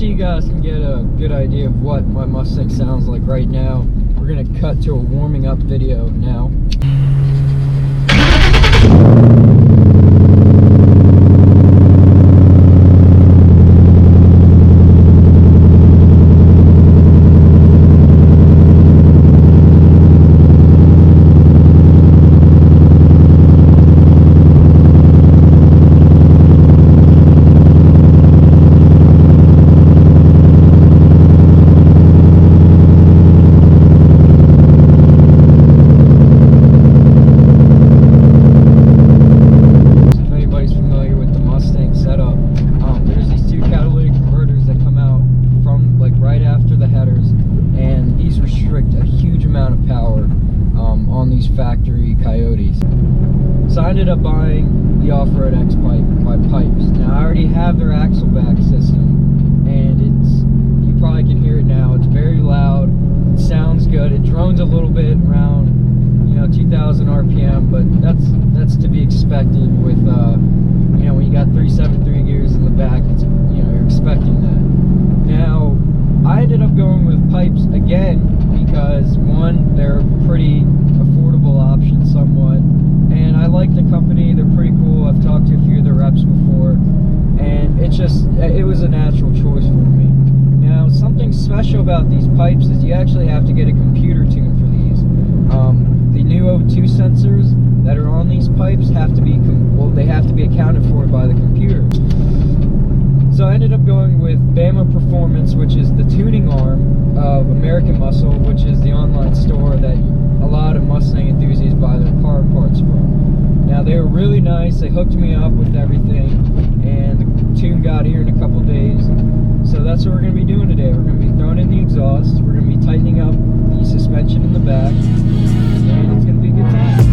you guys can get a good idea of what my Mustang sounds like right now, we're gonna cut to a warming up video now. Factory Coyotes. So I ended up buying the Off-Road X Pipe by Pipes. Now I already have their axle back system, and you probably can hear it now. It's very loud. It sounds good. It drones a little bit around 2,000 RPM, but that's to be expected with when you got 373 gears in the back. It's you're expecting that. Now I ended up going with Pipes again because one, they're pretty affordable option somewhat, and I like the company. They're pretty cool. I've talked to a few of their reps before, and it was a natural choice for me. Now, something special about these pipes is you actually have to get a computer tune for these. The new O2 sensors that are on these pipes have to be accounted for by the computer. So I ended up going with Bama Performance, which is the tuning arm of American Muscle, which is the online store that a lot of Mustang enthusiasts buy their car parts from. Now, they were really nice. They hooked me up with everything, and the tune got here in a couple days. So that's what we're going to be doing today. We're going to be throwing in the exhaust. We're going to be tightening up the suspension in the back, and it's going to be a good time.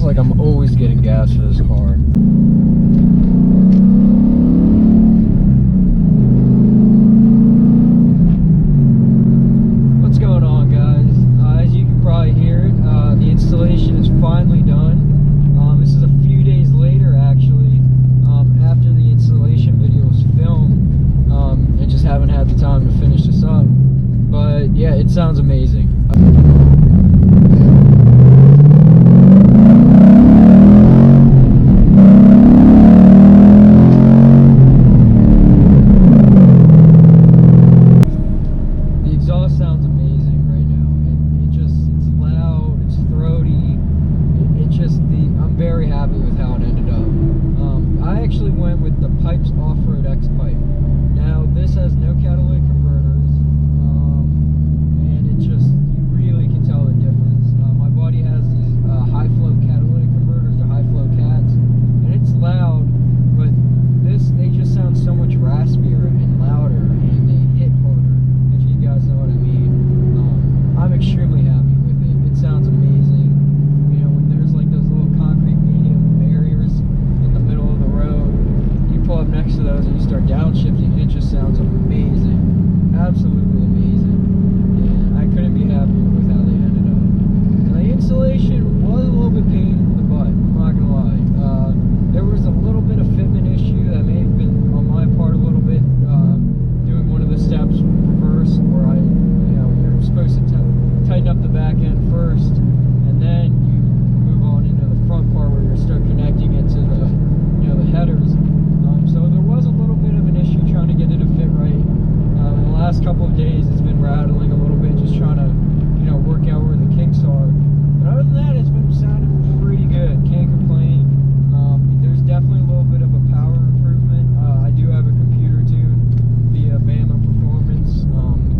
Like I'm always getting gas for this car. What's going on, guys? As you can probably hear it, the installation is finally done. This is a few days later, actually. sounds amazing. The exhaust sounds amazing right now. It's loud, it's throaty. I'm very happy with how it ended up. I actually went with the Pypes Off-Road X Pipe. Now this has no catalytic converters, and you really can tell the difference. My buddy has these high flow catalytic converters, or high flow cats, and it's loud, but they just sound so much raspier and louder, and they hit harder, if you guys know what I mean. I'm extremely happy with it. It sounds amazing. You know, when there's like those little concrete medium barriers in the middle of the road, you pull up next to those and you start downshifting, and it just sounds amazing. Absolutely amazing. And I couldn't be happier with how they ended up. Now, the installation was a little bit pain in the butt, I'm not gonna lie. There was a little bit of fitment issue that may have been on my part a little bit, doing one of the steps reverse, where you're supposed to tighten up the back end first, and then you move on into the front part where you start connecting it to the headers. So there was a little bit of an issue trying to get it to fit right. In the last couple of days, it's been rattling a little bit, just trying to work out where the kinks are. But other than that, it's been sounding pretty good. Can't complain. There's definitely a little bit of a power improvement. I do have a computer tune via Bama Performance.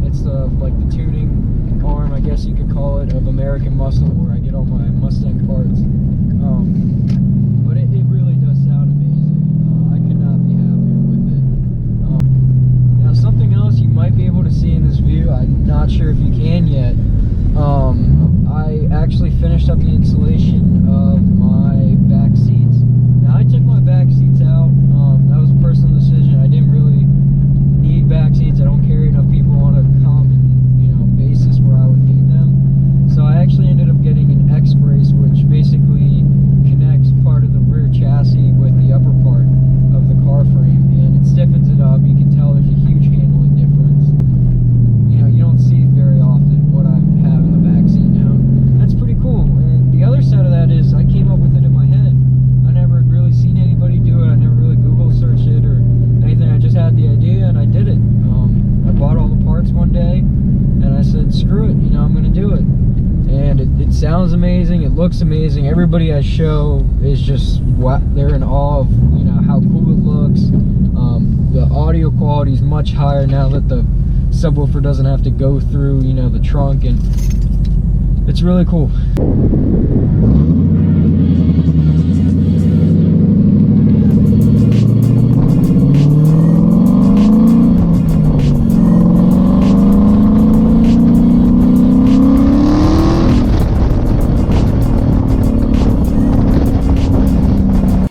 It's like the tuning arm, I guess you could call it, of American Muscle, where I get all my Mustang parts. But it really does sound amazing. I could not be happier with it. Now, something else you might be able to see in this view, I'm not sure if you can yet. I actually finished up the installation of my back seats. Now, I took my back seats out. That was a personal decision. I didn't really need back seats. I don't carry enough people on a common basis where I would need them. So I actually ended up getting an X brace, which basically connects part of the rear chassis with the upper part of the car frame, and it stiffens it up. You can tell there's a huge handling difference. You don't see it very often, what I have in the back seat now. That's pretty cool. And the other side of that is I came up with it in my head. I never had really seen anybody do it. I never really Google searched it or anything. I just had the idea and I did it. I bought all the parts one day and I said, screw it, I'm gonna do it. And it sounds amazing, it looks amazing. Everybody I show is just, they're in awe of how cool it looks. The audio quality is much higher now that the subwoofer doesn't have to go through the trunk, and it's really cool.